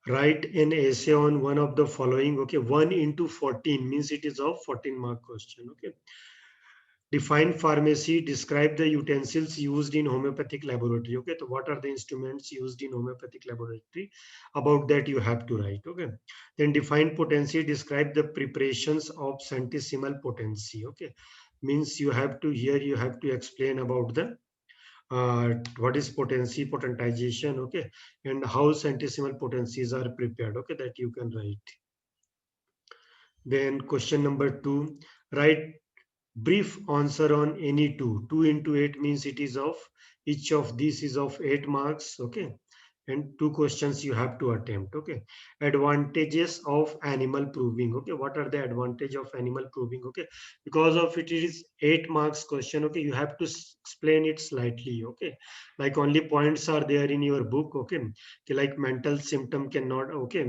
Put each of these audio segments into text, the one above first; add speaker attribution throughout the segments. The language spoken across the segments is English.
Speaker 1: Write an essay on one of the following. Okay, 1 into 14 means it is of 14 mark question. Okay, define pharmacy, describe the utensils used in homeopathic laboratory. Okay, so what are the instruments used in homeopathic laboratory? About that you have to write. Okay, then define potency, describe the preparations of centesimal potency. Okay, means you have to, here you have to explain about the what is potency, potentization, okay, and how centesimal potencies are prepared. Okay, that you can write. Then question number 2, write brief answer on any two. 2 into 8 means it is of, each of these is of 8 marks. Okay, and two questions you have to attempt. Okay, advantages of animal proving. Okay, what are the advantage of animal proving? Okay, because of it is 8 marks question. Okay, you have to explain it slightly. Okay, like only points are there in your book. Okay, okay, like mental symptom cannot. Okay,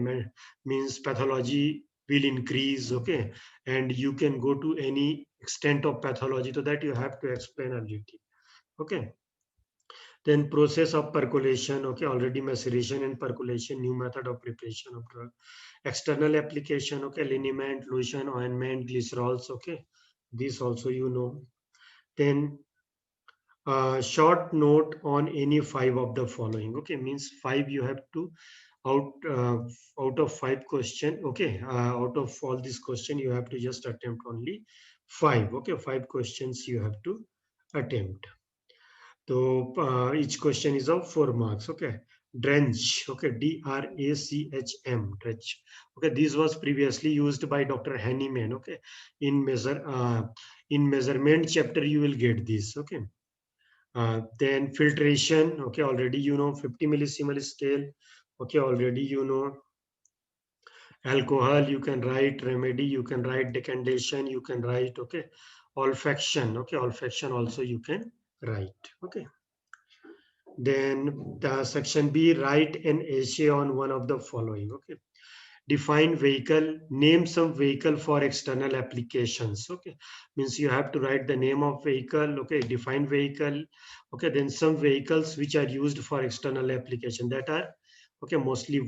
Speaker 1: means pathology will increase. Okay, and you can go to any extent of pathology, so that you have to explain a little. Okay, then process of percolation. Okay, already maceration and percolation, new method of preparation of drug. External application. Okay, liniment, lotion, ointment, glycerols. Okay, this also you know. Then short note on any 5 of the following. Okay, means 5 you have to out out of 5 question. Okay, out of all these question you have to just attempt only 5. Okay, 5 questions you have to attempt. So each question is of 4 marks. Okay, drench. Okay, DRACHM, drench. Okay, this was previously used by Dr. Hanneman. Okay, in measurement chapter you will get this. Okay, then filtration. Okay, already you know 50 millisiemens scale. Okay, already you know alcohol. You can write remedy. You can write decantation. You can write. Okay, olfaction. Okay, olfaction also you can write. Okay. Then the section B, write an essay on one of the following. Okay. Define vehicle, name some vehicle for external applications. Okay. Means you have to write the name of vehicle. Okay. Define vehicle. Okay. Then some vehicles which are used for external application, that are, okay, mostly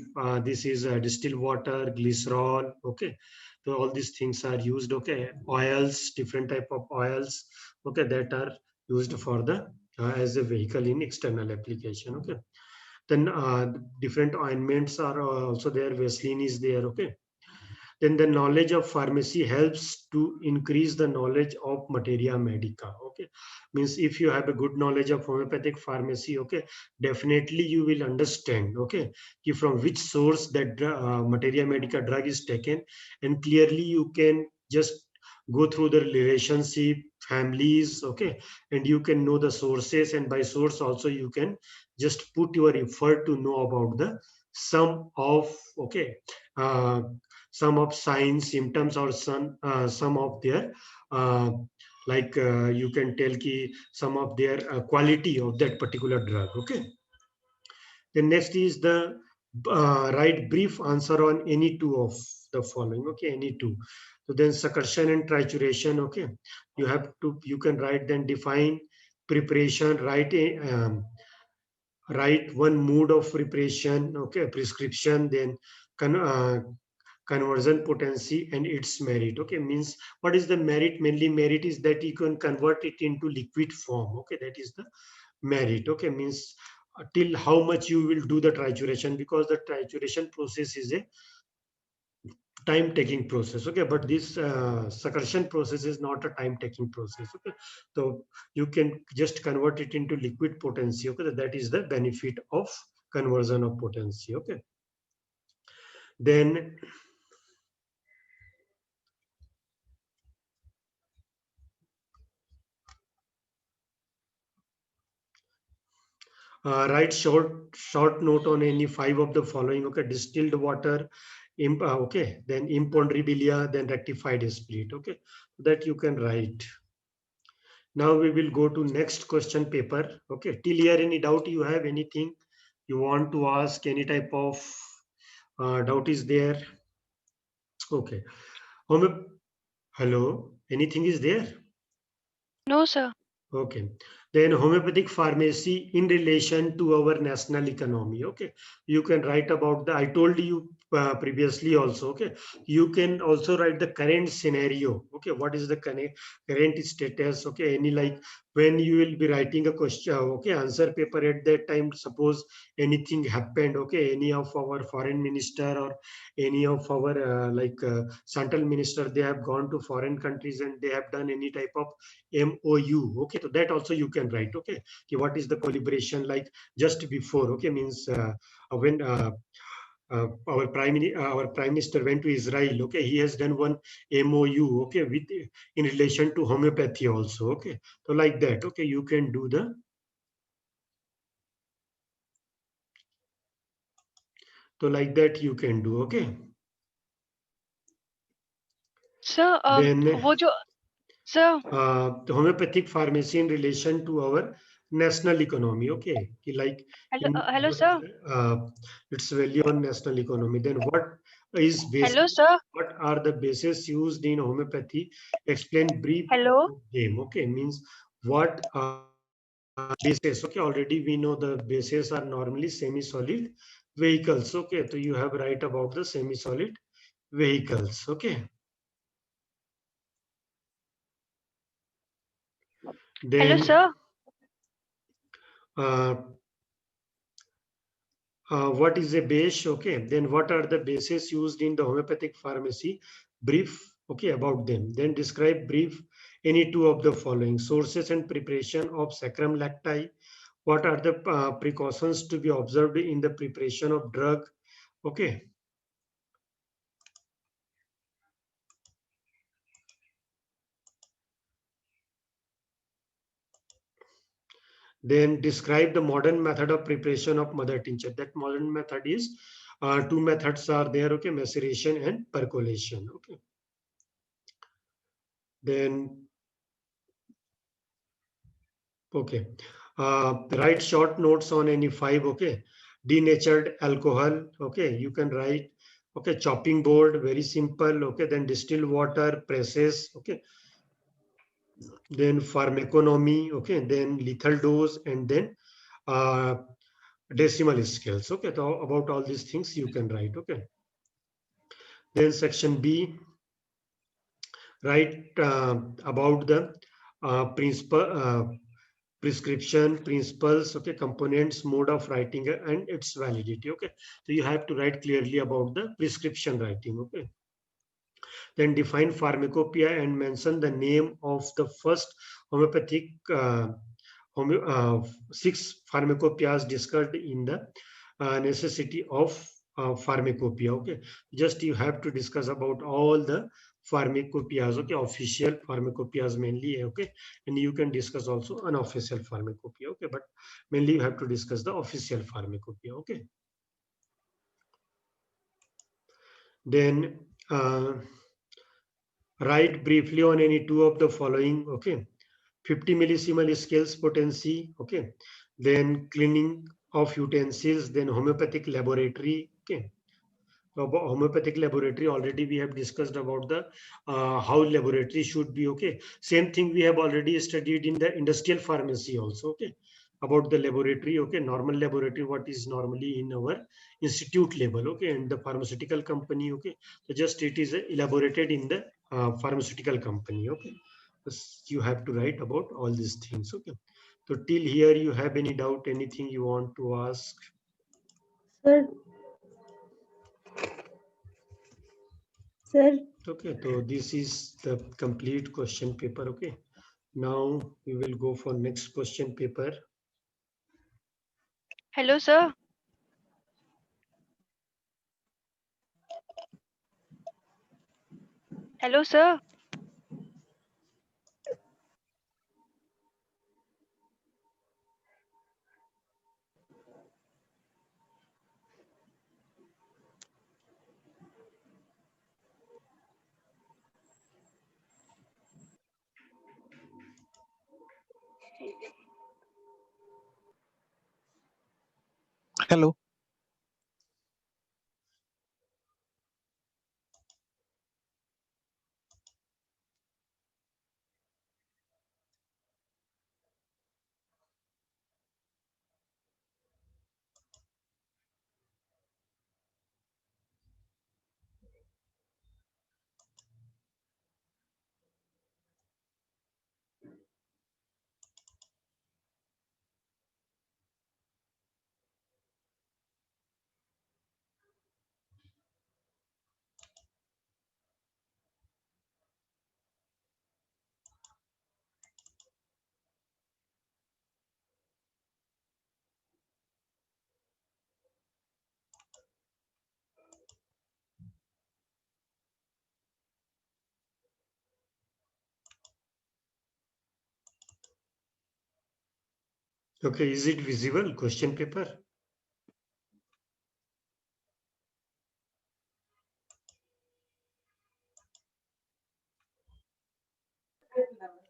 Speaker 1: this is distilled water, glycerol. Okay. So all these things are used. Okay. Oils, different type of oils. Okay. That are used for the as a vehicle in external application. Okay, then different ointments are also there. Vaseline is there. Okay, then the knowledge of pharmacy helps to increase the knowledge of materia medica. Okay, means if you have a good knowledge of homeopathic pharmacy, okay, definitely you will understand. Okay, from which source that materia medica drug is taken, and clearly you can just go through the relationship, families. Okay, and you can know the sources, and by source also you can just put your effort to know about the sum of, okay, uh, some of signs, symptoms, or some of their uh, you can tell ki some of their quality of that particular drug. Okay. Then next is the write brief answer on any two of the following. Okay, any two. So then succussion and trituration. Okay, you have to, you can write, then define preparation. Write one mode of preparation. Okay, prescription. Then con- uh, conversion potency and its merit. Okay, means what is the merit? Mainly merit is that you can convert it into liquid form. Okay, that is the merit. Okay, means till how much you will do the trituration, because the trituration process is a time taking process. Okay, but this succussion process is not a time taking process. Okay, so you can just convert it into liquid potency. Okay, that is the benefit of conversion of potency. Okay, then write short note on any 5 of the following. Okay, distilled water, okay, then imponderabilia, then rectified spirit. Okay, that you can write. Now we will go to next question paper. Okay, till here any doubt you have, anything you want to ask, any type of doubt is there? Okay. Hello, anything is there?
Speaker 2: No, sir.
Speaker 1: Okay. Then homeopathic pharmacy in relation to our national economy. Okay, you can write about the. I told you previously also. Okay, you can also write the current scenario. Okay, what is the current status? Okay, any like when you will be writing a question. Okay, answer paper at that time. Suppose anything happened. Okay, any of our foreign minister or any of our central minister, they have gone to foreign countries and they have done any type of MOU. Okay, so that also you can write. Okay, okay, what is the collaboration like just before? Okay, means when our prime minister went to Israel. Okay, he has done one MOU. Okay, with in relation to homeopathy also. Okay, so like that. Okay, you can do the. So like that you can do. Okay,
Speaker 2: Sir,
Speaker 1: then
Speaker 2: वो जो sir,
Speaker 1: the homeopathic pharmacy in relation to our national economy. Okay, like in
Speaker 2: hello
Speaker 1: what is
Speaker 2: sir,
Speaker 1: the, its value on national economy. Then what is
Speaker 2: hello
Speaker 1: basis?
Speaker 2: sir,
Speaker 1: What are the bases used in homeopathy? Explain brief
Speaker 2: hello.
Speaker 1: about them. Okay, means what bases. Okay, already we know the bases are normally semi-solid vehicles. Okay, so you have write about the semi-solid vehicles. Okay,
Speaker 2: Hello
Speaker 1: then.
Speaker 2: sir.
Speaker 1: Uh, what is a base? Okay, then what are the bases used in the homeopathic pharmacy? Brief, okay, about them. Then describe brief any two of the following sources and preparation of sacrum lacti. What are the precautions to be observed in the preparation of drug? Okay, then describe the modern method of preparation of mother tincture. That modern method is two methods are there. Okay, maceration and percolation. Okay, then okay. Write short notes on any five. Okay. Denatured alcohol. Okay. You can write. Okay. Chopping board. Very simple. Okay. Then distilled water. Presses. Okay. Then pharmaconomy. Okay. Then lethal dose. And then uh, decimal scales. Okay. So about all these things you can write. Okay. Then section B. Write about the principle. Prescription principles, okay, components, mode of writing, and its validity. Okay, so you have to write clearly about the prescription writing. Okay, then define pharmacopoeia and mention the name of the first homeopathic six pharmacopoeias discussed in the necessity of pharmacopoeia. Okay, just you have to discuss about all the pharmacopoeias. Okay, official pharmacopoeias mainly. Okay, and you can discuss also unofficial pharmacopoeia. Okay, but mainly you have to discuss the official pharmacopoeia. Okay, then write briefly on any two of the following. Okay, 50 millisiemel scales potency. Okay, then cleaning of utensils, then homeopathic laboratory. Okay, so about homeopathic laboratory already we have discussed about the how laboratory should be. Okay, same thing we have already studied in the industrial pharmacy also. Okay, about the laboratory. Okay, normal laboratory, what is normally in our institute level. Okay, and the pharmaceutical company. Okay, so just it is elaborated in the pharmaceutical company. Okay, you have to write about all these things. Okay, so till here you have any doubt, anything you want to ask?
Speaker 3: Sir, sir,
Speaker 1: Okay, so this is the complete question paper. Okay, now we will go for next question paper.
Speaker 2: Hello sir. Hello sir.
Speaker 4: Hello.
Speaker 1: Okay, is it visible question paper?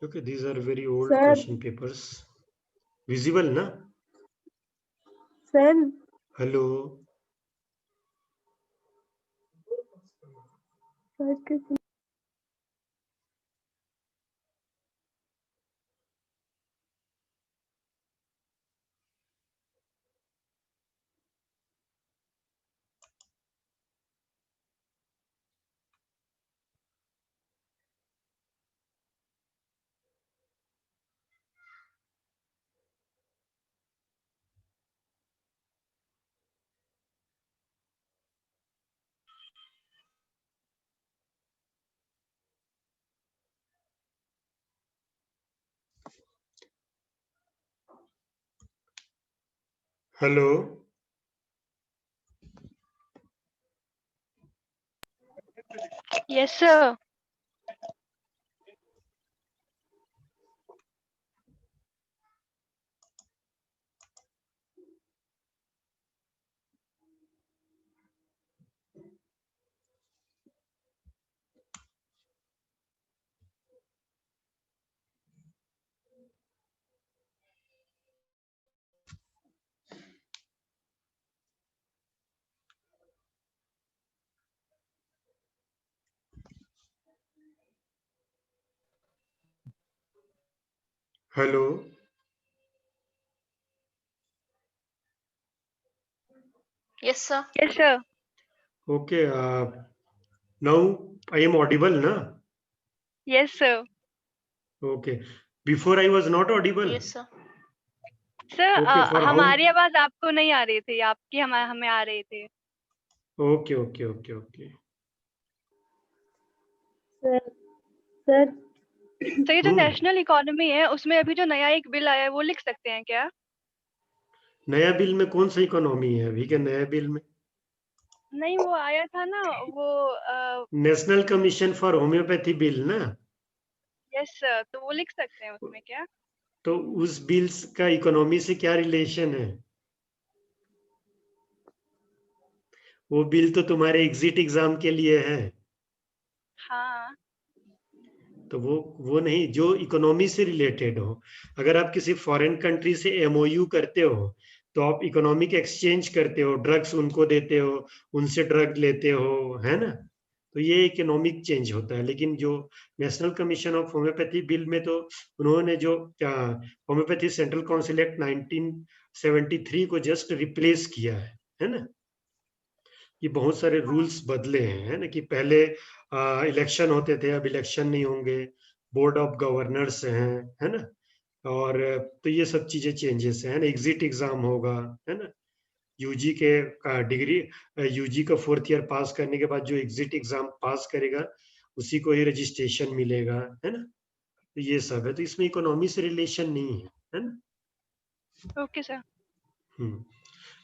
Speaker 1: Okay, these are very old
Speaker 3: Sir.
Speaker 1: question papers. Visible, na?
Speaker 3: Sir.
Speaker 1: Hello. Hello.
Speaker 2: Yes, sir.
Speaker 1: Hello.
Speaker 5: Yes, sir.
Speaker 2: Yes, sir.
Speaker 1: Okay. Now I am audible, na?
Speaker 2: Yes, sir.
Speaker 1: Okay. Before I was not audible.
Speaker 5: Yes, sir.
Speaker 2: Sir
Speaker 1: Okay. For how?
Speaker 2: हमारी आवाज आपको नहीं आ रही थी, आपकी हमें आ रही थी.
Speaker 1: Okay. Okay. Okay. Okay.
Speaker 3: Sir. Sir.
Speaker 2: तो ये जो नेशनल इकोनॉमी है उसमें अभी जो नया एक बिल आया है वो लिख सकते हैं क्या?
Speaker 1: नया बिल में कौन सा इकोनॉमी है अभी के नया बिल में?
Speaker 2: नहीं, वो आया था ना, वो
Speaker 1: national commission for homeopathy bill ना?
Speaker 2: यस सर, तो वो लिख सकते हैं उसमें क्या?
Speaker 1: तो उस बिल्स का इकोनॉमी से क्या रिलेशन है? वो बिल तो तुम्हारे एग्जिट एग्जाम के लिए है.
Speaker 2: हाँ.
Speaker 1: तो वो नहीं, जो इकोनॉमी से रिलेटेड हो. अगर आप किसी फॉरेन कंट्री से एमओयू करते हो तो आप इकोनॉमिक एक्सचेंज करते हो, ड्रग्स उनको देते हो, उनसे ड्रग लेते हो, है ना? तो ये इकोनॉमिक चेंज होता है. लेकिन जो national commission of homeopathy bill में तो उन्होंने जो क्या होम्योपैथी सेंट्रल काउंसिल एक्ट 1973 को जस्ट रिप्लेस किया है ना? ये बहुत सारे रूल्स बदले हैं, है ना? कि पहले इलेक्शन होते थे, अब इलेक्शन नहीं होंगे, बोर्ड ऑफ गवर्नर्स हैं, है ना? और तो ये सब चीजें चेंजेस हैं ना. एग्जिट एग्जाम होगा, है ना? यूजी के डिग्री, यूजी का 4th ईयर पास करने के बाद जो एग्जिट एग्जाम पास करेगा उसी को ही रजिस्ट्रेशन मिलेगा, है ना? तो ये सब है. तो इसमें इकोनॉमी से रिलेशन नहीं है ना?
Speaker 2: Okay sir.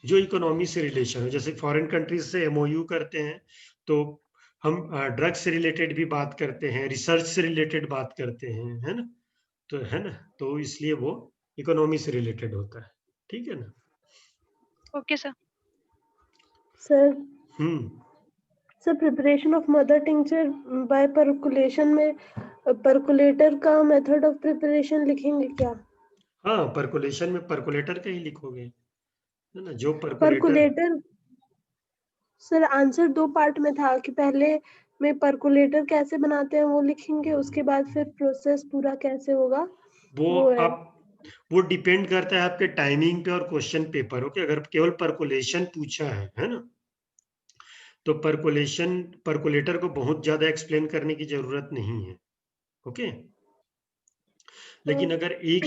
Speaker 1: जो इकोनॉमी से रिलेशन है, जैसे फॉरेन कंट्रीज से एमओयू करते हैं तो हम ड्रग्स से रिलेटेड भी बात करते हैं, रिसर्च से रिलेटेड बात करते हैं, है ना? तो है ना, तो इसलिए वो इकोनॉमी से रिलेटेड होता है. ठीक है ना?
Speaker 2: Okay sir.
Speaker 3: Sir.
Speaker 1: Sir,
Speaker 3: preparation of mother tincture by percolation में परकुलेटर का मेथड ऑफ प्रिपरेशन लिखेंगे क्या?
Speaker 1: हाँ, परकुलेशन में परकुलेटर का ही लिखोगे, है ना? जो
Speaker 3: परकुलेटर. सर आंसर 2 पार्ट में था कि पहले में परकुलेटर कैसे बनाते हैं वो लिखेंगे, उसके बाद फिर प्रोसेस पूरा कैसे होगा वो है.
Speaker 1: वो डिपेंड करता है आपके टाइमिंग पे और क्वेश्चन पेपर. ओके, अगर केवल परकुलेशन पूछा है ना? तो परकुलेटर को बहुत ज्यादा एक्सप्लेन करने की जरूरत नहीं है. ओके. लेकिन अगर एक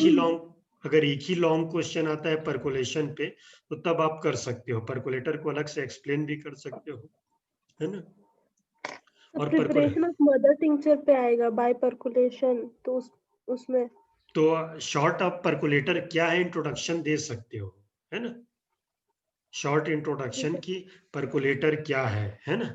Speaker 1: ही लॉन्ग क्वेश्चन आता है परकुलेशन पे तो तब आप कर सकते हो, परकुलेटर को अलग से एक्सप्लेन भी कर सकते हो, है ना? और
Speaker 3: प्रिपरेशन ऑफ मदर टिंचर पे आएगा बाय परकुलेशन, तो उसमें
Speaker 1: तो शॉर्ट ऑफ परकुलेटर क्या है इंट्रोडक्शन दे सकते हो, है ना? शॉर्ट इंट्रोडक्शन की परकुलेटर क्या है ना?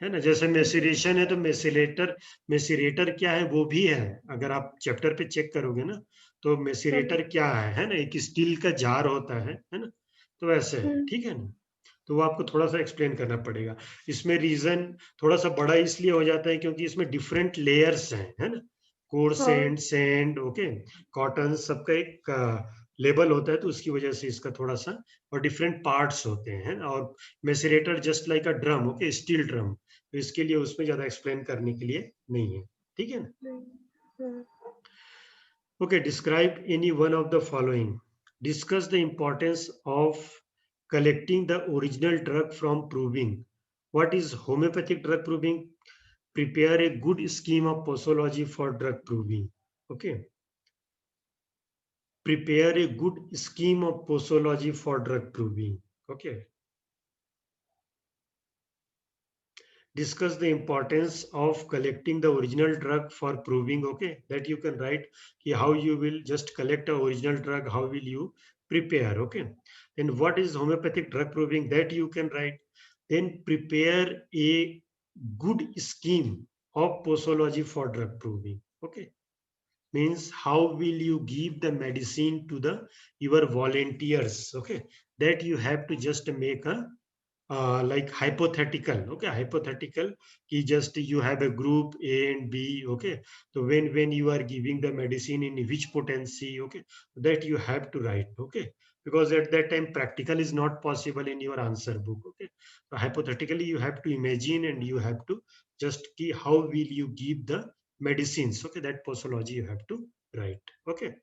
Speaker 1: है ना? जैसे मेसिरेशन है तो मेसिरेटर क्या है वो भी है. अगर आप चैप्टर पे चेक करोगे ना तो मेसिरेटर क्या है ना, एक स्टील का जार होता है ना, तो वैसे है, ठीक है ना। तो वो आपको थोड़ा सा एक्सप्लेन करना पड़ेगा। इसमें रीजन थोड़ा सा बड़ा इसलिए हो जाता है क्योंकि इसमें डिफरेंट लेयर्स हैं, है ना, कोर
Speaker 3: हाँ
Speaker 1: सैंड ओके, कॉटन, सबका एक लेबल होता है, तो उसकी वजह से इसका थोड़ा सा और डिफरेंट पार्ट्स होते हैं। और macerator just like a drum, okay, steel drum, तो इसके लिए उसमें ज्यादा एक्सप्लेन करने के लिए नहीं है, ठीक है ना।
Speaker 3: हाँ।
Speaker 1: Okay, describe any one of the following. Discuss the importance of collecting the original drug from proving. What is homeopathic drug proving? Prepare a good scheme of posology for drug proving. Okay. Prepare a good scheme of posology for drug proving. Okay. Discuss the importance of collecting the original drug for proving. Okay, that you can write how you will just collect a original drug, how will you prepare. Okay, then what is homeopathic drug proving, that you can write. Then prepare a good scheme of posology for drug proving. Okay, means how will you give the medicine to the your volunteers. Okay, that you have to just make a like hypothetical. Okay, hypothetical ki just you have a group A and B. Okay, so when you are giving the medicine in which potency, okay, that you have to write. Okay, because at that time practical is not possible in your answer book. Okay, so hypothetically you have to imagine and you have to just key how will you give the medicines. Okay, that posology you have to write. Okay,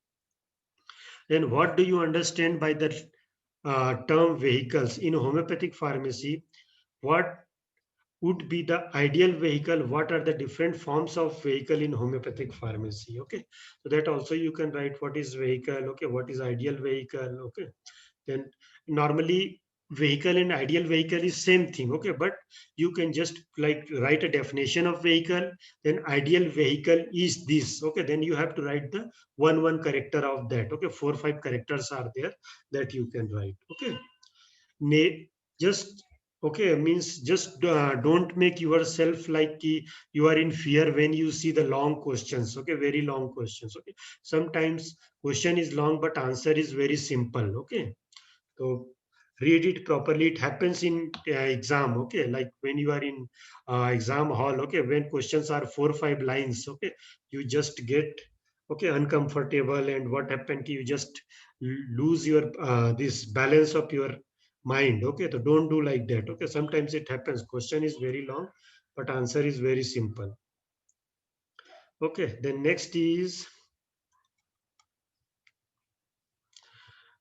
Speaker 1: then what do you understand by the term vehicles in homeopathic pharmacy? What would be the ideal vehicle? What are the different forms of vehicle in homeopathic pharmacy? Okay, so that also you can write what is vehicle. Okay, what is ideal vehicle? Okay, then normally vehicle and ideal vehicle is same thing. Okay, but you can just like write a definition of vehicle, then ideal vehicle is this. Okay, then you have to write the one character of that. Okay, 4-5 characters are there that you can write. Okay, just okay, means just don't make yourself like you are in fear when you see the long questions. Okay, very long questions. Okay, sometimes question is long but answer is very simple. Okay, so read it properly. It happens in exam. Okay, like when you are in exam hall. Okay, when questions are 4-5 lines. Okay, you just get okay uncomfortable, and what happened, you just lose your this balance of your mind. Okay, so don't do like that. Okay, sometimes it happens, question is very long but answer is very simple. Okay, then next is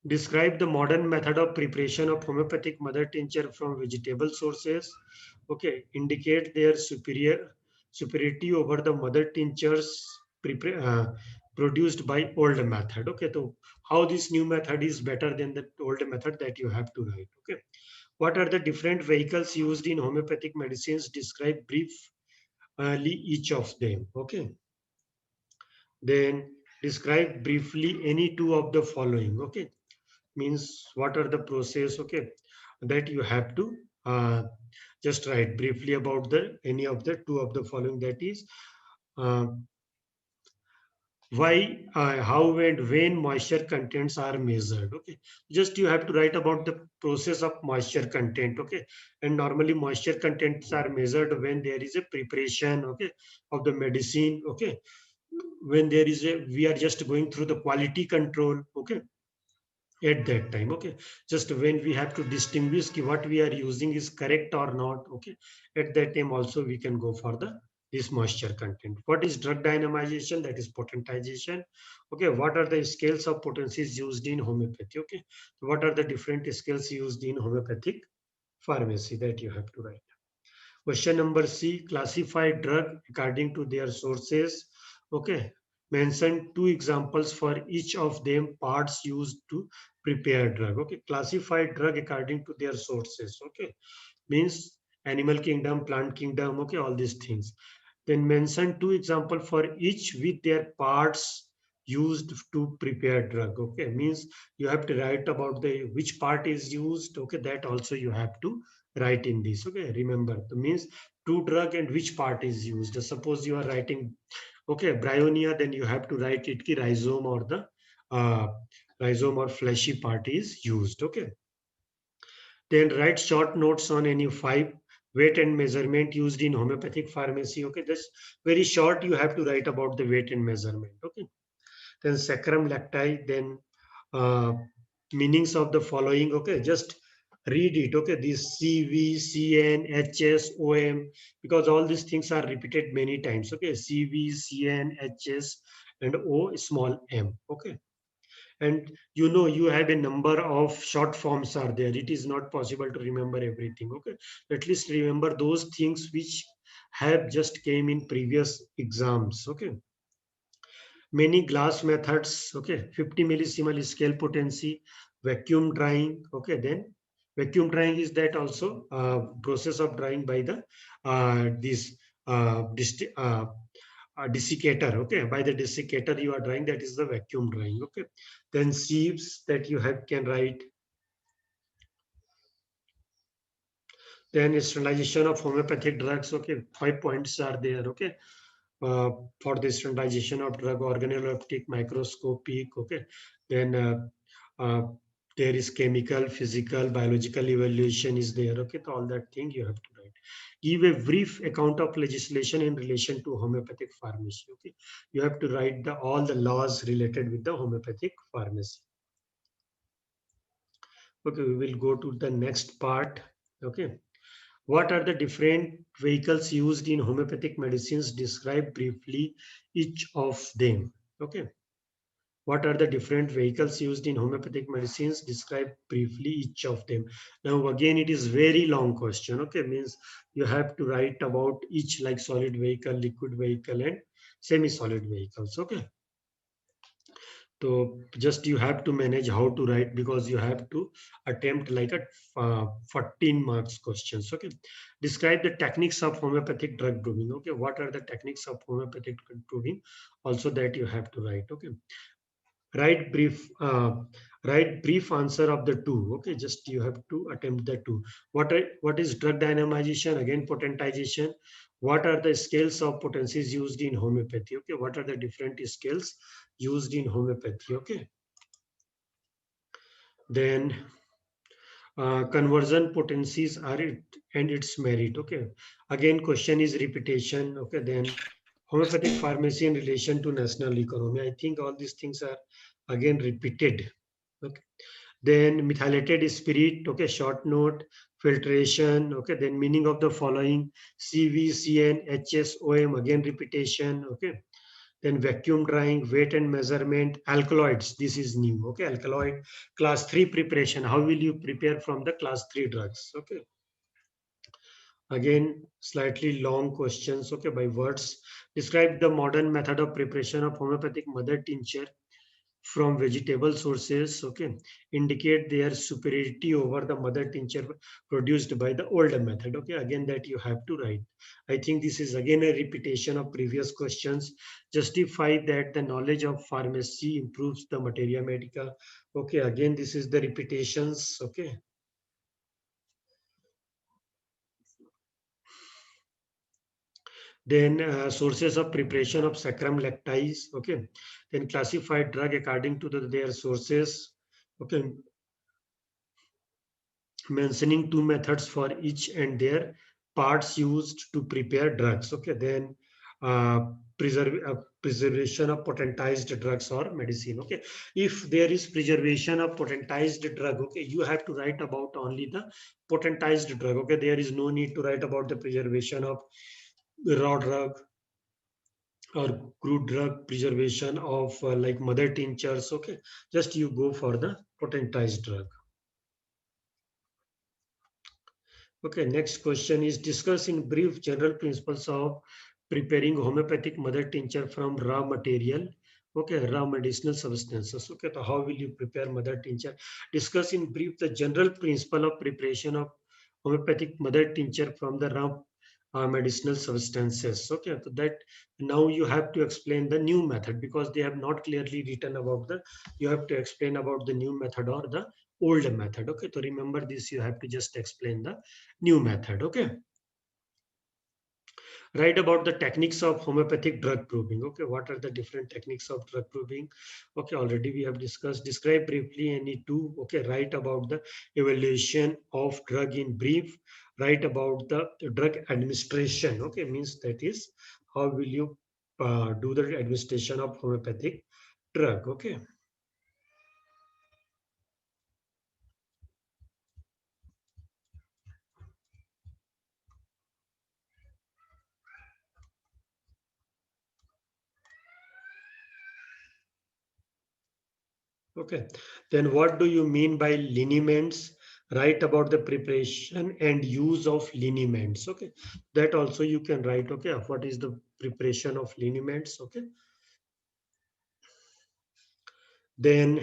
Speaker 1: describe the modern method of preparation of homeopathic mother tincture from vegetable sources. Okay, indicate their superiority over the mother tinctures produced by old method. Okay, so how this new method is better than the old method, that you have to write. Okay, what are the different vehicles used in homeopathic medicines? Describe briefly each of them. Okay, then describe briefly any two of the following. Okay, means what are the process. Okay, that you have to just write briefly about the any of the two of the following, that is uh, why, how and when moisture contents are measured. Okay, just you have to write about the process of moisture content. Okay, and normally moisture contents are measured when there is a preparation, okay, of the medicine. Okay, when there is a, we are just going through the quality control. Okay, at that time. Okay, just when we have to distinguish what we are using is correct or not. Okay, at that time also we can go for the this moisture content. What is drug dynamization? That is potentization. Okay, what are the scales of potencies used in homeopathy? Okay, what are the different scales used in homeopathic pharmacy, that you have to write. Question number C, classify drug according to their sources. Okay, mention two examples for each of them, parts used to prepare drug. Okay, classify drug according to their sources. Okay, means animal kingdom, plant kingdom. Okay, all these things. Then mention two examples for each with their parts used to prepare drug. Okay, means you have to write about the which part is used. Okay, that also you have to write in this. Okay, remember the means to drug and which part is used. Suppose you are writing okay bryonia, then you have to write it ki rhizome or the rhizome or fleshy part is used. Okay. Then write short notes on any 5 weight and measurement used in homeopathic pharmacy. Okay, that's very short. You have to write about the weight and measurement. Okay. Then sacrum lacti. Then uh, meanings of the following. Okay, just read it. Okay, this CV, CN, HS, OM, because all these things are repeated many times. Okay, CV, CN, HS, and O small m. Okay. And you have a number of short forms are there. It is not possible to remember everything. Okay, at least remember those things which have just came in previous exams. Okay, many glass methods. Okay, 50 millisiemens scale potency, vacuum drying. Okay, then vacuum drying is that also process of drying by the this desiccator. Okay, by the desiccator you are drying, that is the vacuum drying. Okay, then sieves that you have can write. Then standardization of homeopathic drugs. Okay, 5 points are there. Okay, uh, for the standardization of drug, organoleptic, microscopic. Okay, then uh, there is chemical, physical, biological evaluation is there. Okay, so all that thing you have to write. Give a brief account of legislation in relation to homeopathic pharmacy. Okay, you have to write all the laws related with the homeopathic pharmacy. Okay, we will go to the next part. Okay, what are the different vehicles used in homeopathic medicines? Describe briefly each of them. Okay, what are the different vehicles used in homeopathic medicines? Describe briefly each of them. Now again, it is very long question. Okay, means you have to write about each, like solid vehicle, liquid vehicle, and semi-solid vehicles. Okay, so just you have to manage how to write, because you have to attempt like a 14 marks questions. Okay, describe the techniques of homeopathic drug proving. Okay, what are the techniques of homeopathic drug proving? Also that you have to write. Okay, write brief answer of the two. Okay, just you have to attempt the two. What is drug dynamization? Again, potentization. What are the scales of potencies used in homeopathy? Okay, what are the different scales used in homeopathy? Okay, then conversion potencies are it and its merit. Okay, again question is repetition. Okay, then homeopathic pharmacy in relation to national economy. I think all these things are again repeated. Okay, then methylated spirit. Okay, short note. Filtration. Okay, then meaning of the following: CV, CN, HS, OM, again repetition. Okay, then vacuum drying, weight and measurement, alkaloids. This is new. Okay, alkaloid, class 3 preparation. How will you prepare from the class 3 drugs? Okay, again slightly long questions. Okay, by words. Describe the modern method of preparation of homeopathic mother tincture from vegetable sources. Okay, indicate their superiority over the mother tincture produced by the older method. Okay, again that you have to write. I think this is again a repetition of previous questions. Justify that the knowledge of pharmacy improves the materia medica. Okay, again this is the repetitions. Okay, then sources of preparation of sacrum lactis. Okay, then classify drug according to their sources. Okay, mentioning 2 methods for each and their parts used to prepare drugs. Okay, then uh, preservation of potentized drugs or medicine. Okay, if there is preservation of potentized drug, okay, you have to write about only the potentized drug. Okay, there is no need to write about the preservation of raw drug or crude drug, preservation of like mother tinctures. Okay, just you go for the potentized drug. Okay, next question is discuss in brief general principles of preparing homeopathic mother tincture from raw material. Okay, raw medicinal substances. Okay, so how will you prepare mother tincture? Discuss in brief the general principle of preparation of homeopathic mother tincture from the raw medicinal substances. Okay, so that now you have to explain the new method, because they have not clearly written about the, you have to explain about the new method or the old method. Okay, so remember this, you have to just explain the new method. Okay, Write about the techniques of homeopathic drug proving. Okay, what are the different techniques of drug proving? Okay, already we have discussed. Describe briefly any two. Okay, write about the evaluation of drug in brief. Write about the drug administration. Okay, means that is how will you do the administration of homeopathic drug. Okay. Okay, then what do you mean by liniments? Write about the preparation and use of liniments. Okay, that also you can write. Okay, what is the preparation of liniments? Okay, then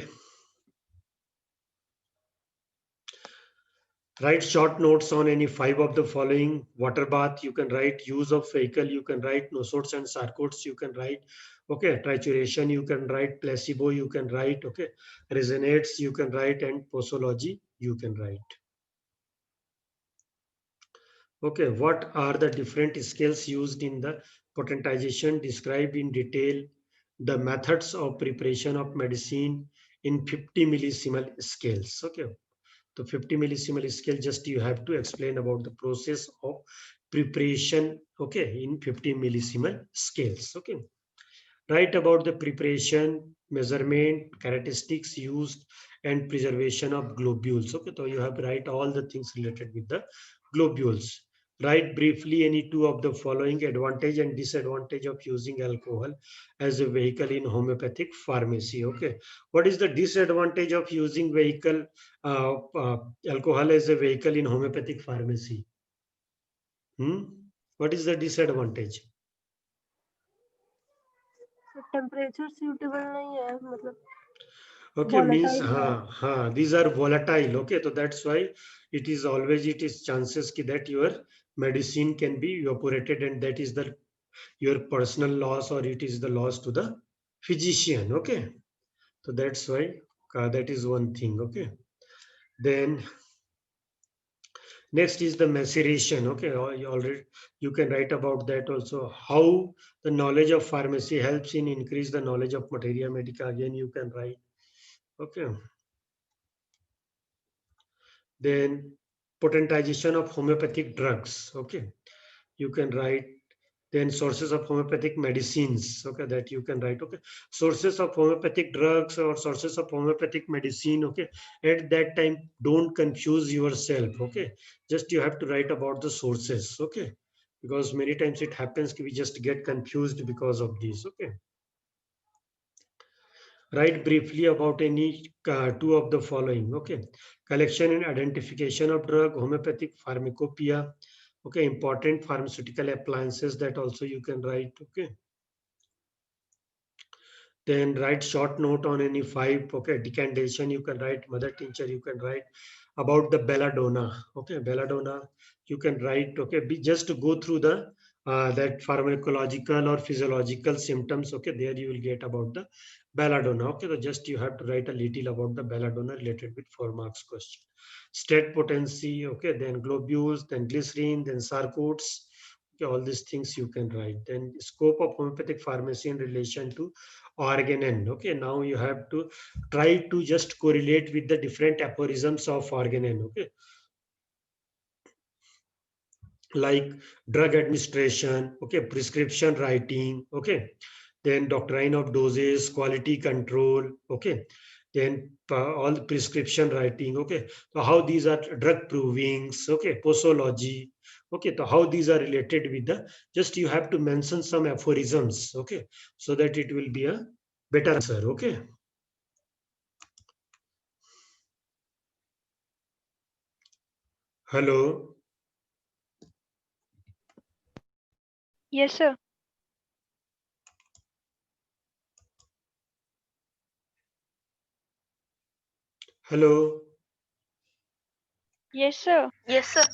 Speaker 1: write short notes on any five of the following. Water bath, you can write. Use of vehicle, you can write. Nosodes and Charcots, you can write. Okay, trituration, you can write. Placebo, you can write. Okay, resonates, you can write. And posology, you can write. Okay, what are the different scales used in the potentization? Describe in detail the methods of preparation of medicine in 50 millisimal scales. Okay, the 50 millisimal scale, just you have to explain about the process of preparation. Okay, in 50 millisimal scales. Okay, write about the preparation, measurement, characteristics used, and preservation of globules. Okay, so you have write all the things related with the globules. Write briefly any two of the following: advantage and disadvantage of using alcohol as a vehicle in homeopathic pharmacy. Okay, what is the disadvantage of using alcohol as a vehicle in homeopathic pharmacy? What is the disadvantage?
Speaker 3: Temperature suitable नहीं है मतलब
Speaker 1: Okay, means
Speaker 3: volatile है.
Speaker 1: these are volatile. Okay, so that's why it is chances that your medicine can be evaporated, and that is the your personal loss, or it is the loss to the physician. Okay, so that's why that is one thing. Okay, then next is the maceration. Okay, you can write about that also. How the knowledge of pharmacy helps in increase the knowledge of materia medica. Again, you can write. Okay. Then potentization of homeopathic drugs. Okay, you can write. Then sources of homeopathic medicines. Okay, that you can write. Okay, sources of homeopathic drugs or sources of homeopathic medicine. Okay, at that time, don't confuse yourself. Okay, just you have to write about the sources. Okay, because many times it happens we just get confused because of this. Okay, write briefly about any two of the following. Okay, collection and identification of drug, homeopathic pharmacopoeia. Okay, important pharmaceutical appliances, that also you can write. Okay, then write short note on any five. Okay, decantation you can write. Mother tincture you can write. About the belladonna. Okay, belladonna you can write. Okay, just to go through the that pharmacological or physiological symptoms. Okay, there you will get about the belladonna. Okay, so just you have to write a little about the belladonna related with 4 marks question. State potency. Okay, then globules, then glycerin, then Charcots. Okay, all these things you can write. Then scope of homeopathic pharmacy in relation to organon. Okay, now you have to try to just correlate with the different aphorisms of organon. Okay, like drug administration. Okay, prescription writing. Okay, then doctrine of doses, quality control. Okay, then all prescription writing. Okay, so how these are drug provings. Okay, posology. Okay, so how these are related with the, just you have to mention some aphorisms. Okay, so that it will be a better answer. Okay. Hello.
Speaker 2: Yes, sir.
Speaker 1: Hello.
Speaker 2: Yes, sir.
Speaker 5: Yes, sir.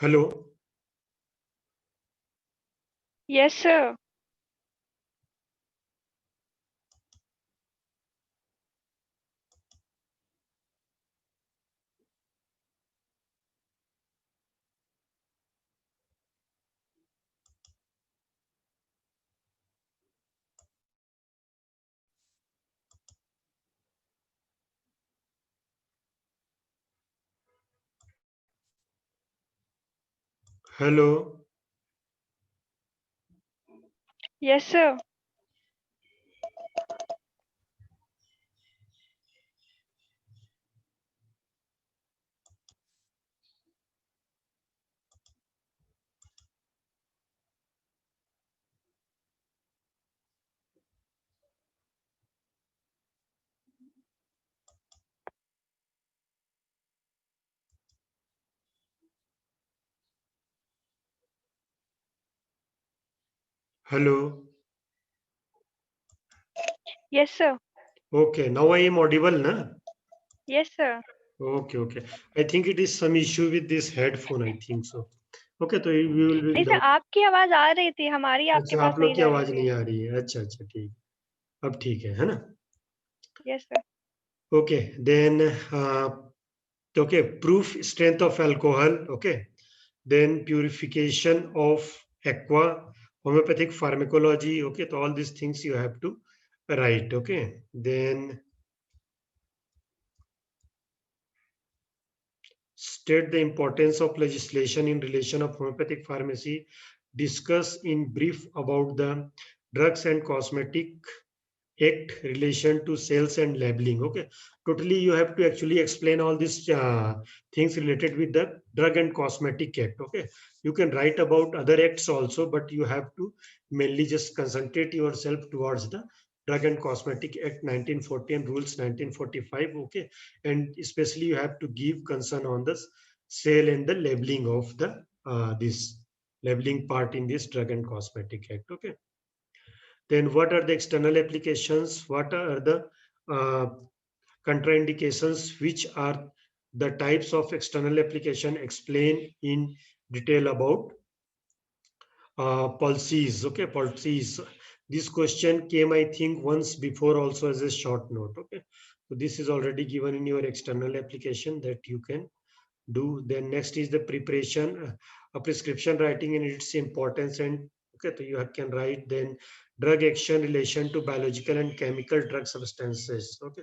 Speaker 1: Hello.
Speaker 2: Yes, sir.
Speaker 1: Hello.
Speaker 2: Yes, sir.
Speaker 1: Hello.
Speaker 2: Yes, sir.
Speaker 1: Okay. Now I am audible, na?
Speaker 2: Yes, sir.
Speaker 1: Okay. Okay. I think it is some issue with this headphone. I think so. Okay. तो we will be
Speaker 2: नहीं sir,
Speaker 1: now.
Speaker 2: आपकी आवाज आ रही थी, हमारी आपके
Speaker 1: अच्छा,
Speaker 2: पास
Speaker 1: आप लोग
Speaker 2: नहीं
Speaker 1: की
Speaker 2: जा रही
Speaker 1: आवाज
Speaker 2: थी।
Speaker 1: नहीं आ रही है। अच्छा अच्छा, ठीक। अब ठीक है ना?
Speaker 2: Yes sir.
Speaker 1: Okay. Then okay, proof strength of alcohol. Okay. Then purification of aqua, homeopathic pharmacology. Okay, so all these things you have to write. Okay. Then state the importance of legislation in relation of homeopathic pharmacy. Discuss in brief about the drugs and cosmetic act relation to sales and labeling. Okay, totally you have to actually explain all these things related with the drug and cosmetic act. Okay, you can write about other acts also, but you have to mainly just concentrate yourself towards the drug and cosmetic act 1940 and rules 1945. Okay, and especially you have to give concern on the sale and the labeling of the this labeling part in this drug and cosmetic act. Okay, then what are the external applications? What are the uh, contraindications? Which are the types of external application? Explain in detail about policies. Okay, policies. This question came, I think, once before also as a short note. Okay, so this is already given in your external application that you can do. Then next is the preparation, a prescription writing and its importance. And okay, so you can write then drug action relation to biological and chemical drug substances. Okay,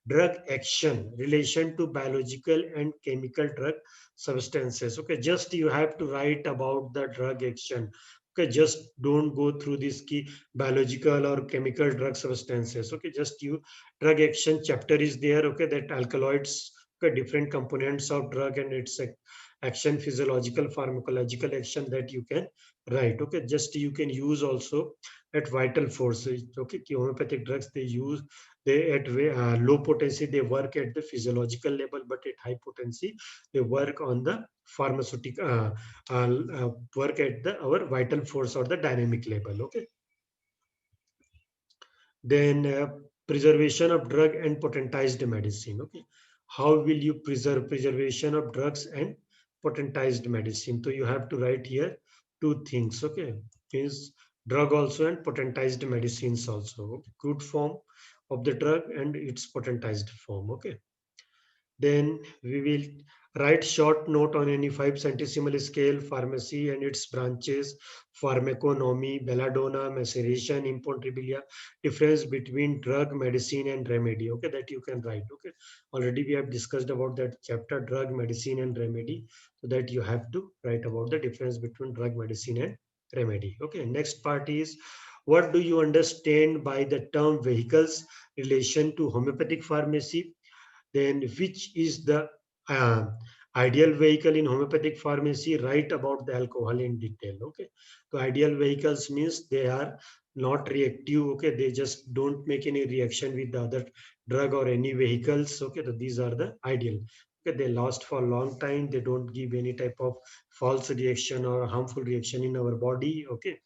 Speaker 1: drug action relation to biological and chemical drug substances. Okay, just you have to write about the drug action. Okay, just don't go through this key biological or chemical drug substances. Okay, just you drug action chapter is there. Okay, that alkaloids, okay, different components of drug and its action, physiological, pharmacological action that you can write. Okay, just you can use also at vital forces. Okay, homeopathic drugs they use, they at low potency they work at the physiological level, but at high potency they work on the pharmaceutical work at the our vital force or the dynamic level. Okay, Then preservation of drug and potentized medicine. Okay, how will you preserve preservation of drugs and potentized medicine? So you have to write here two things. Okay, is drug also and potentized medicines also. Okay? Crude form of the drug and its potentized form. Okay. Then we will write short note on any 5 centesimal scale, pharmacy and its branches, pharmaconomy, belladonna, maceration, imponderabilia, difference between drug, medicine and remedy. Okay, that you can write. Okay, already we have discussed about that chapter, drug, medicine and remedy. So that you have to write about the difference between drug, medicine and remedy. Okay, next part is, what do you understand by the term vehicles relation to homeopathic pharmacy? Then which is the uh, ideal vehicle in homeopathic pharmacy? Write about the alcohol in detail. Okay, so ideal vehicles means they are not reactive. Okay, they just don't make any reaction with the other drug or any vehicles. Okay, so these are the ideal. Okay, they last for a long time, they don't give any type of false reaction or harmful reaction in our body. Okay,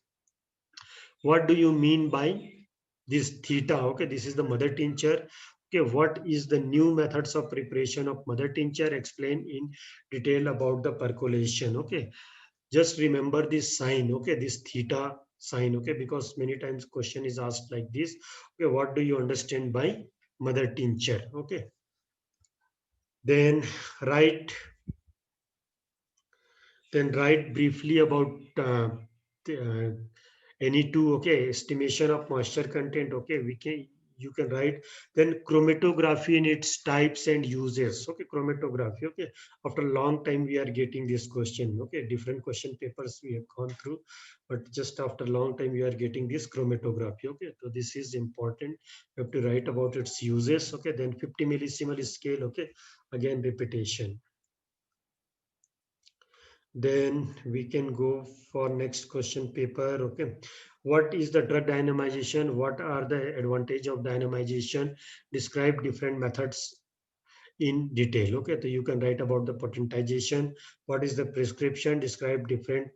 Speaker 1: what do you mean by this theta? Okay, this is the mother tincture. Okay, what is the new methods of preparation of mother tincture? Explain in detail about the percolation. Okay, just remember this sign. Okay, this theta sign. Okay, because many times question is asked like this. Okay, what do you understand by mother tincture? Okay, then write write briefly about the, any two. Okay, estimation of moisture content. Okay, we can, you can write. Then chromatography in its types and uses. Okay, chromatography. Okay, after a long time we are getting this question. Okay, different question papers we have gone through, but just after a long time we are getting this chromatography. Okay, so this is important. You have to write about its uses. Okay, then 50 millisievert scale. Okay, again repetition. Then we can go for next question paper. Okay, what is the drug dynamization? What are the advantage of dynamization? Describe different methods in detail. Okay, so you can write about the potentization. What is the prescription? Describe different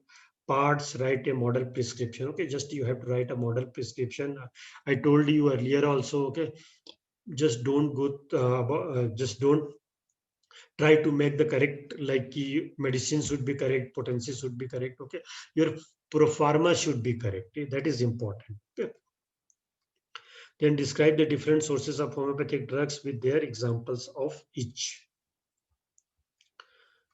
Speaker 1: parts. Write a model prescription. Okay, just you have to write a model prescription. I told you earlier also. Okay, just don't go just don't try to make the correct, like medicine should be correct, potency should be correct. Okay, your pro pharma should be correct. That is important. Okay. Then describe the different sources of homeopathic drugs with their examples of each.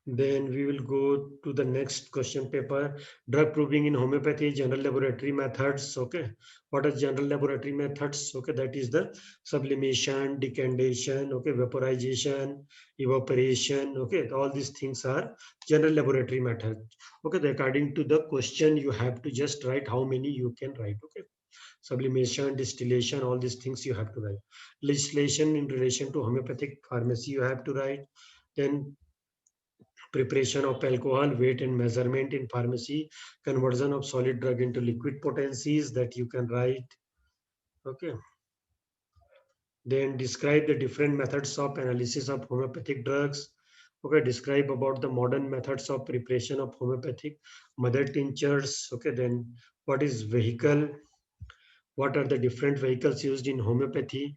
Speaker 1: Then we will go to the next question paper. Drug proving in homeopathy, general laboratory methods. Okay, what are general laboratory methods? Okay, that is the sublimation, decantation, okay, vaporization, evaporation. Okay, all these things are general laboratory methods. Okay, according to the question, you have to just write how many you can write. Okay, sublimation, distillation, all these things you have to write. Legislation in relation to homeopathic pharmacy, you have to write. Then preparation of alcohol, weight and measurement in pharmacy, conversion of solid drug into liquid potencies, that you can write. Okay. Then describe the different methods of analysis of homeopathic drugs. Okay, describe about the modern methods of preparation of homeopathic mother tinctures. Okay, then what is vehicle? What are the different vehicles used in homeopathy?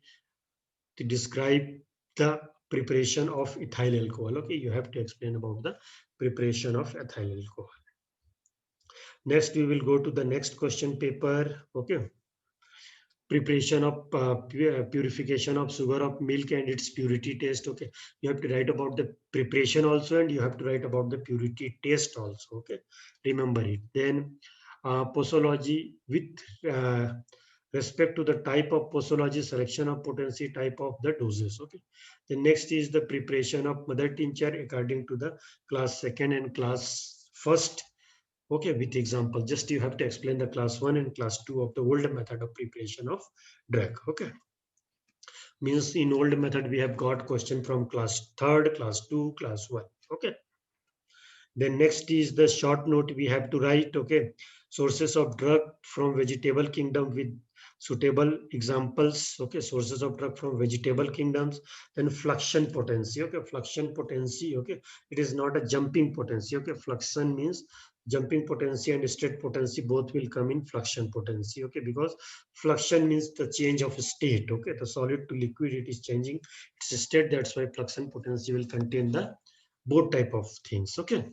Speaker 1: To describe the preparation of ethyl alcohol. Okay, you have to explain about the preparation of ethyl alcohol. Next, we will go to the next question paper. Okay. Preparation of purification of sugar of milk and its purity test. Okay. You have to write about the preparation also, and you have to write about the purity test also. Okay. Remember it. Then posology with respect to the type of posology, selection of potency, type of the doses. Okay. The next is the preparation of mother tincture according to the class second and class first. Okay, with example, just you have to explain the class 1 and class 2 of the old method of preparation of drug. Okay, means in old method we have got question from class 3rd, class 2, class 1. Okay, then next is the short note we have to write. Okay, sources of drug from vegetable kingdom with suitable examples. Okay, sources of drug from vegetable kingdoms. Then fluxion potency. Okay, fluxion potency. Okay, it is not a jumping potency. Okay, fluxion means jumping potency and state potency both will come in fluxion potency. Okay, because fluxion means the change of state. Okay, the solid to liquid, it is changing its state. That's why fluxion potency will contain the both type of things. Okay.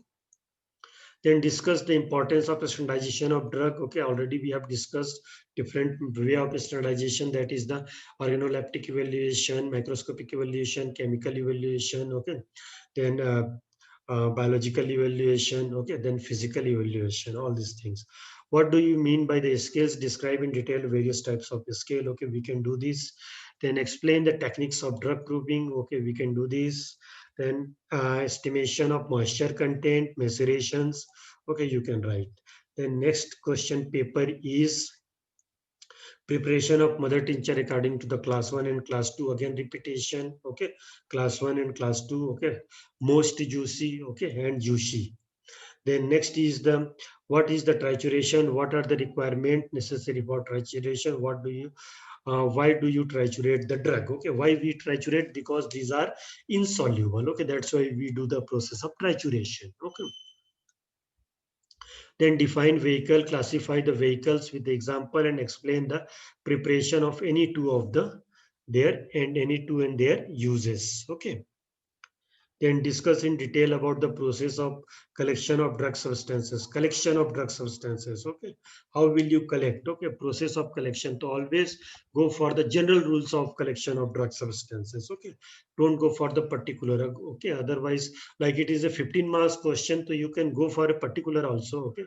Speaker 1: Then discuss the importance of standardization of drug. Okay, already we have discussed different way of standardization, that is the organoleptic evaluation, microscopic evaluation, chemical evaluation. Okay, then biological evaluation. Okay, then physical evaluation, all these things. What do you mean by the scales? Describe in detail various types of scale. Okay, we can do this. Then explain the techniques of drug grouping. Okay, we can do this. Then estimation of moisture content, macerations. Okay, you can write. Then next question paper is preparation of mother tincture according to the class 1 and class 2. Again repetition. Okay, class 1 and class 2. Okay, most juicy. Okay, and juicy. Then next is the what is the trituration? What are the requirements necessary for trituration? What do you why do you triturate the drug? Okay, why we triturate? Because these are insoluble. Okay, that's why we do the process of trituration. Okay. Then define vehicle, classify the vehicles with the example and explain the preparation of any two of the their and any two and their uses. Okay. Then discuss in detail about the process of collection of drug substances. Collection of drug substances. Okay, how will you collect? Okay, process of collection. To always go for the general rules of collection of drug substances. Okay, don't go for the particular. Okay, otherwise, like it is a 15 marks question, so you can go for a particular also. Okay,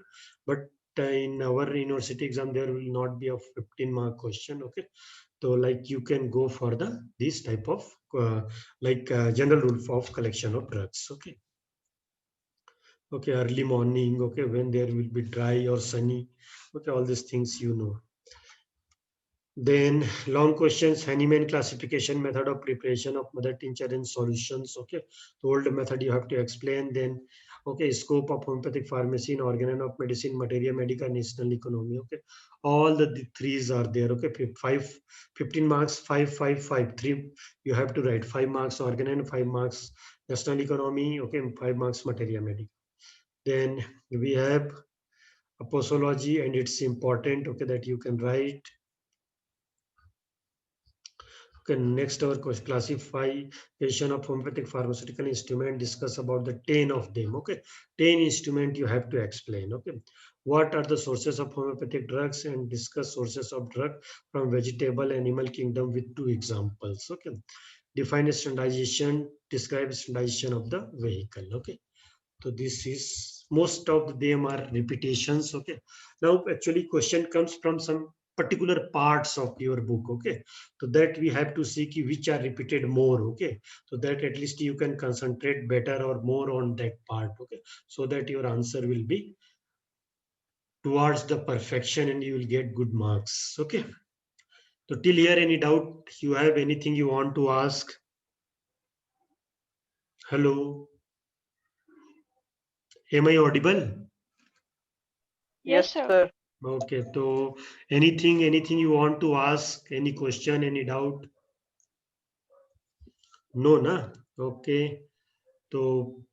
Speaker 1: but in our university exam there will not be a 15-mark question. Okay, so like you can go for the this type of general rule of collection of drugs. Okay. Okay, early morning. Okay, when there will be dry or sunny. Okay, all these things you know. Then long questions, Hahnemann classification method of preparation of mother tincture in solutions. Okay, the old method you have to explain. Then okay, scope of homeopathic pharmacy in organ of medicine, materia medica, national economy. Okay, all the threes are there. Okay, 15 marks, 3 you have to write. 5 marks organ, 5 marks national economy. Okay, 5 marks materia medica. Then we have apostology, and it's important. Okay, that you can write. Okay, next our question, classification of homeopathic pharmaceutical instrument, discuss about the 10 of them. Okay, 10 instrument you have to explain. Okay, what are the sources of homeopathic drugs, and discuss sources of drug from vegetable animal kingdom with 2 examples. Okay, define standardization, describe standardization of the vehicle. Okay, so this is most of them are repetitions. Okay, now actually question comes from some particular parts of your book. Okay, so that we have to see which are repeated more. Okay, so that at least you can concentrate better or more on that part. Okay, so that your answer will be towards the perfection and you will get good marks. Okay, so till here, any doubt you have, anything you want to ask? Hello, am I audible?
Speaker 2: Yes, sir.
Speaker 1: Okay, so anything you want to ask, any question, any doubt? No, na? Okay, so